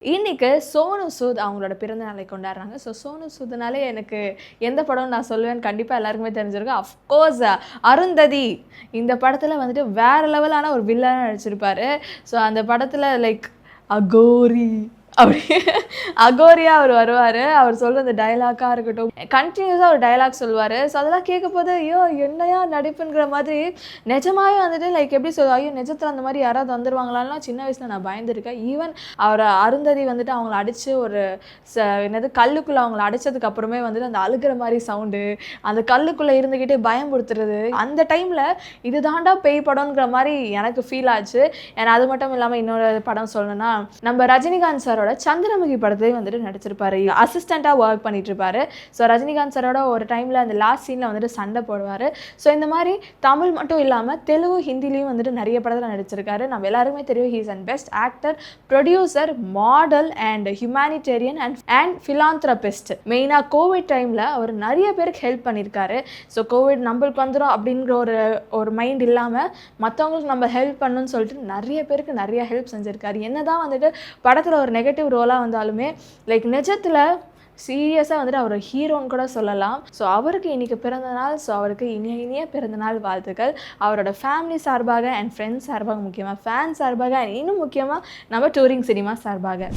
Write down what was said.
இன்னைக்கு சோனு சூத் அவங்களோட பிறந்த நாளை கொண்டாடுறாங்க. சோனு சூத்னாலே எனக்கு எந்த படம்னு நான் சொல்லுவேன்னு கண்டிப்பா எல்லாருக்குமே தெரிஞ்சிருக்கும். அஃப்கோர்ஸ் அருந்ததி. இந்த படத்துல வந்துட்டு வேற லெவலான ஒரு வில்லனா நடிச்சிருப்பாரு. அந்த படத்துல லைக் அகோரி அப்படி அகோரியா அவர் வருவாரு. அவர் சொல்ற அந்த டயலாக்கா இருக்கட்டும், கண்டினியூஸா ஒரு டயலாக் சொல்லுவாரு. அதெல்லாம் கேட்கும்போது ஐயோ என்னையா நடிப்புங்கிற மாதிரி நிஜமாவே வந்துட்டு லைக் எப்படி சொல்லுவா, ஐயோ நிஜத்துல அந்த மாதிரி யாராவது வந்துருவாங்களான்லாம் சின்ன வயசுல நான் பயந்துருக்கேன். ஈவன் அவர் அருந்ததி வந்துட்டு அவங்கள அடிச்சு ஒரு என்னது கல்லுக்குள்ள அவங்கள அடிச்சதுக்கு அப்புறமே வந்துட்டு அந்த அழுகிற மாதிரி சவுண்டு, அந்த கல்லுக்குள்ள இருந்துகிட்டே பயம்படுத்துறது, அந்த டைம்ல இது தாண்டா பேய் படம்ங்கிற மாதிரி எனக்கு ஃபீல் ஆச்சு. ஏன்னா அது மட்டும் இல்லாமல் இன்னொரு படம் சொல்லணும்னா, நம்ம ரஜினிகாந்த் சாரோட சந்திரமுகி படத்துலேயே வந்துட்டு நடிச்சிருப்பாரு. அசிஸ்டண்ட்டாக ஒர்க் பண்ணிட்டு இருப்பாரு. ரஜினிகாந்த் சாரோட ஒரு டைமில் அந்த லாஸ்ட் சீனில் வந்துட்டு சண்டை போடுவார். இந்த மாதிரி தமிழ் மட்டும் இல்லாமல் தெலுங்கு, ஹிந்திலையும் வந்துட்டு நிறைய படத்தில் நடிச்சிருக்காரு. நம்ம எல்லாருமே தெரியும், he's and best actor, producer, model and humanitarian and philanthropist. மெயினாக கோவிட் டைமில் அவர் நிறைய பேருக்கு ஹெல்ப் பண்ணியிருக்காரு. கோவிட் நம்மளுக்கு வந்துடும் அப்படிங்கிற ஒரு மைண்ட் இல்லாமல் மற்றவங்களுக்கு நம்ம ஹெல்ப் பண்ணணும்னு சொல்லிட்டு நிறைய பேருக்கு நிறைய ஹெல்ப் செஞ்சுருக்காரு. என்னதான் வந்துட்டு படத்தில் ஒரு நெகட்டிவ் ரோலாக வந்தாலுமே லைக் நிஜத்தில் சீரியஸாக வந்துட்டு அவர் ஹீரோன்னு கூட சொல்லலாம். அவருக்கு இன்றைக்கி பிறந்த நாள். அவருக்கு இனிய பிறந்தநாள் வாழ்த்துக்கள். அவரோட ஃபேமிலி சார்பாக அண்ட் ஃப்ரெண்ட்ஸ் சார்பாக, முக்கியமாக ஃபேன் சார்பாக, இன்னும் முக்கியமாக நம்ம டூரிங் சினிமா சார்பாக.